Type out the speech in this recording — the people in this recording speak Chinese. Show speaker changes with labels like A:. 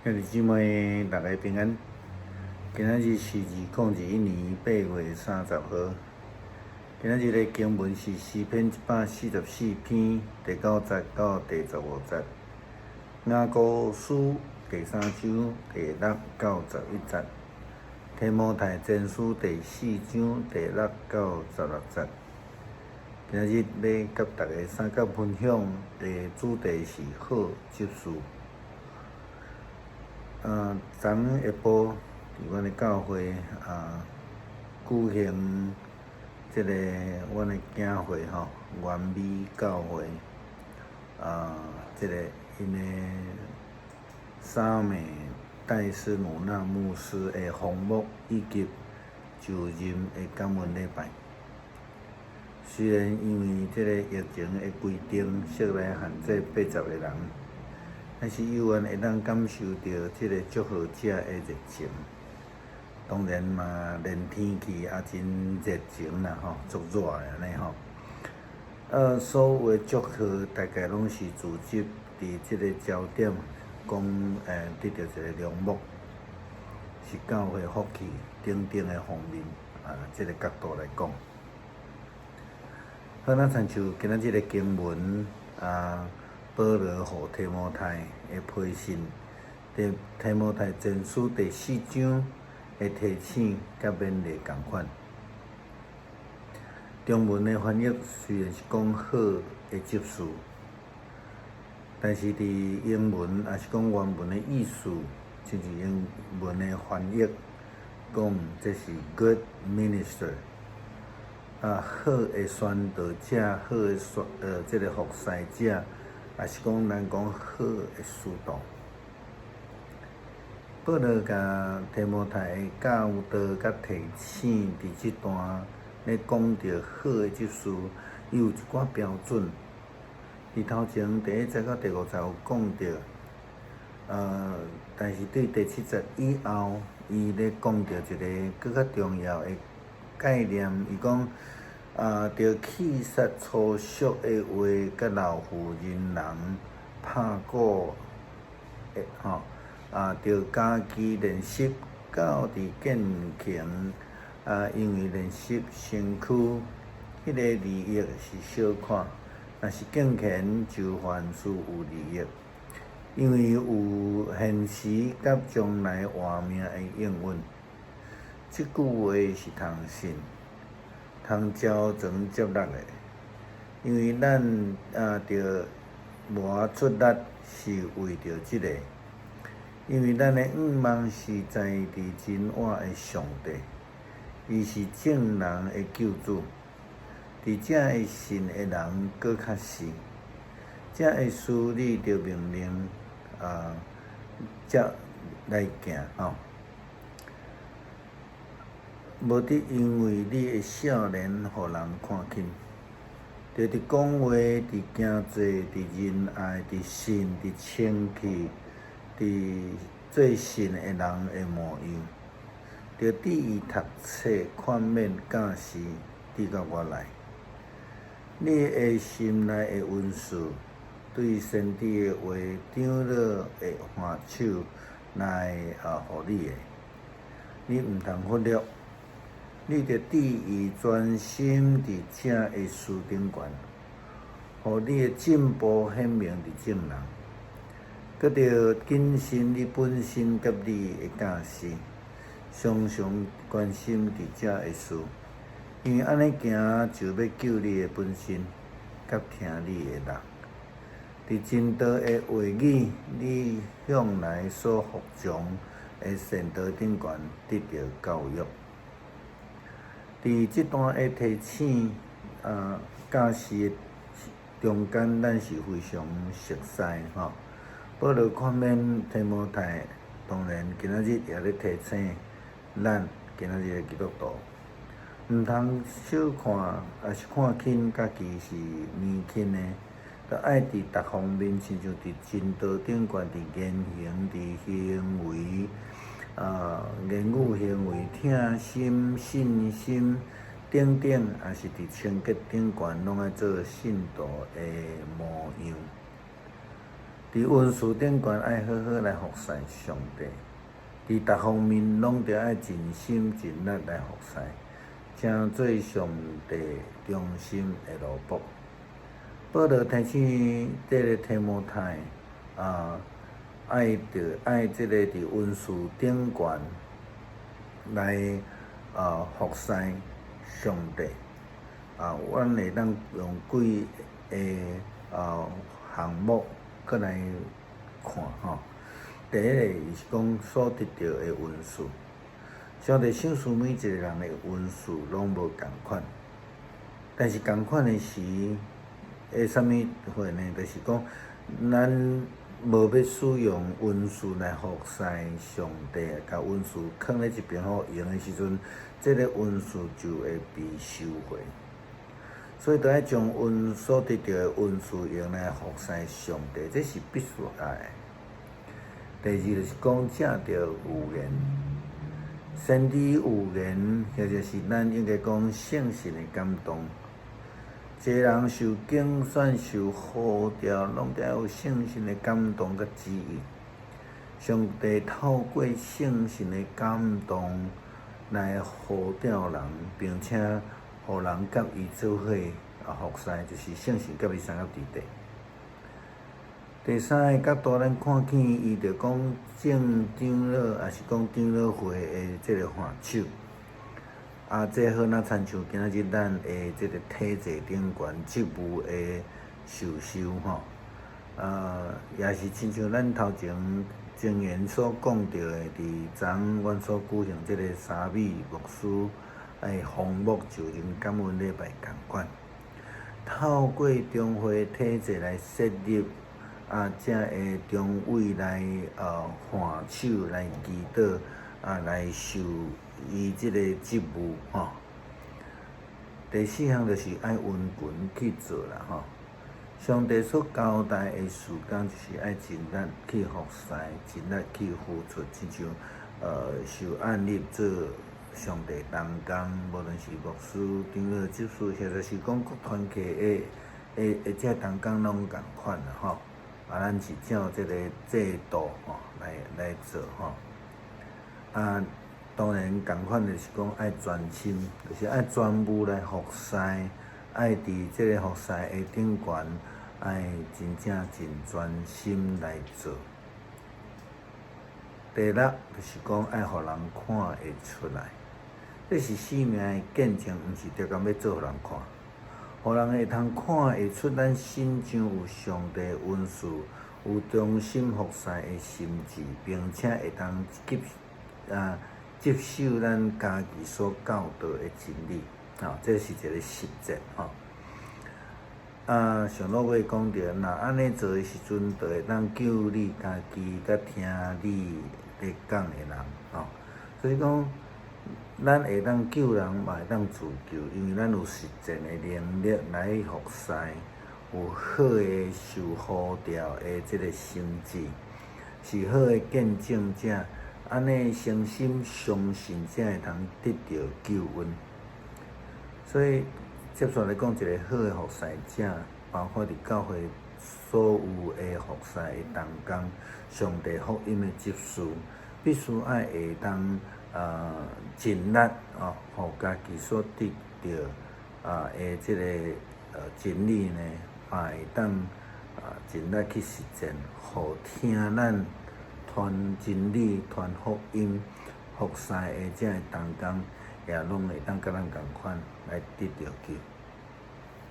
A: 兄弟姊妹，大家平安。今仔日是2021年8月30号。今仔日的经文是诗篇144篇第9节到第15节，雅歌书第3章第6到11节，提摩太前书第4章第6到16节。今仔日要甲大家三角分享的主题是好执事。昨下晡伫阮的教会举行即个阮的教会原美教会即个因的三美戴斯姆纳牧师的封牧以及就任的感恩礼拜。虽然因为即个疫情的规定，设来限制80个人，但是有缘会当感受到即个祝福者的热情。当然嘛，连天气也真热情啦足热的安尼所有的祝福大概拢是聚集伫即个焦点，讲得到一个良牧，是教会福气等等的方面即个角度来讲。好，咱参像今仔日的经文保罗互提摩太的批信，提摩太前书第4章的提醒甲勉励共款。中文的翻译虽然是讲好的执事，但是伫英文也是讲原文的意思，就是英文的翻译讲这是 good minister。好的宣导者，好的即个服侍者，也是讲咱讲好的使徒。保罗甲提摩太的教导甲提醒，伫即段咧讲到好的执事，伊有一寡标准。伫头前第1节到第5节有讲到，但是对第7节以后，伊咧讲到一个更较重要的概念，伊讲着气杀粗俗的话，甲老妇人拍鼓着家己练习教伫健强，因为练习身躯，迄个利益是小看，若是健全就凡事有利益，因为有现时甲将来活命的应允。即句话是通信，通照全接纳的，因为咱着磨出力是为着即个，因为咱的仰望是在伫真活的上帝，伊是正人的救主，伫这会信的人搁较是，这会xử理着命令则来行无得因为你的少年互人看轻，着伫讲话、伫行做、伫仁爱、伫信、伫清气、伫做信的人的模样，着伫伊读册、劝勉、教示，伫到我来。你的心内的温顺，对先知的话，长老的hand手来互你的，你毋通忽略。你着伫伊专心伫这的事顶悬，互你的进步显明伫正人，搁着谨慎你本身甲你的教示，常常关心伫这的事，因为安尼行就要救你的本身，甲听你的人。伫真道的话语，你向来所服从的善道顶悬得到教育。伫即段的提醒教示中间，咱是非常熟悉保罗劝勉提摩太，当然今仔日也咧提醒咱今仔日的基督徒，毋通小看，也是看轻家己是年轻的，着爱伫逐方面，亲像伫真道顶悬，伫言行、伫行为。言语行为、听心、信心等等，也是伫清洁顶悬，拢爱做信徒的模样。伫运事顶悬爱好好来服侍上帝，伫逐方面拢着爱尽心尽力来服侍，请做上帝忠心的奴仆。保罗提醒这个提摩太爱即个伫运事顶悬来服侍上帝。阮会当用几个项目搁来看吼。第一个是讲所得到的运势，上帝赏赐每一个人的运势拢无共款，但是共款的时，啥物货呢？就是讲，咱无要使用运势来服侍上帝，甲运势放咧一边好用的时阵，这个运势就会被收回。所以，着爱将所得到的运势用来服侍上帝，这是必须爱的。第二就是讲正着预言，先知预言，或者是咱应该讲圣神的感动。一个人受竞选、受呼召，拢得有圣神的感动甲指引。上帝透过圣神的感动来呼召人，并且互人甲伊做伙服侍，就是圣神甲伊三合伫地。第三个角度，咱看见伊着讲正长老，也是讲长老会的即个范畴。这好若亲像今仔日咱的即个体制顶悬职务的授受吼。也是亲像咱头前前言所讲到的，伫昨阮所举行即个沙美牧师红木就任感恩礼拜共款，透过中会体制来设立才会中委来换手来祈祷来受伊即个职务吼。第四项就是爱温群去做啦吼。上帝所交代的事工，就是爱尽力去服侍，尽力去付出，亲像受按立做上帝同工，无论是牧师、长老、执事，或者是讲各团契的这同工拢共款啦吼。咱是照这个制度吼来做吼。当然共款就是讲爱专心，就是爱专务来服侍，爱伫这个服侍的顶悬，爱真正真专心来做。第六就是讲爱互人看会出来，这是生命的见证，毋是着讲要做互人看，互人会通看会出咱心中有上帝恩赐，有忠心服侍的心志，并且会通接受咱家己所教导的真理，这是一个实践吼。上落尾讲着，若安尼做的时阵，就会当救你家己，甲听你咧讲的人吼。所以讲，咱会当救人，嘛会当自救，因为咱有实践的能力来服侍，有好的受呼召的这个心志，是好的见证者。安尼诚心相信，才会通得到救恩。所以接下来讲一个好的服侍者，包括伫教会所有的服侍的同工，上帝福音的执事，必须爱会当尽力互家己所得到的这个真理呢，会当尽力去实践，互听咱传真理、传福音、服侍的这同工，也拢会当甲咱共款来得到救。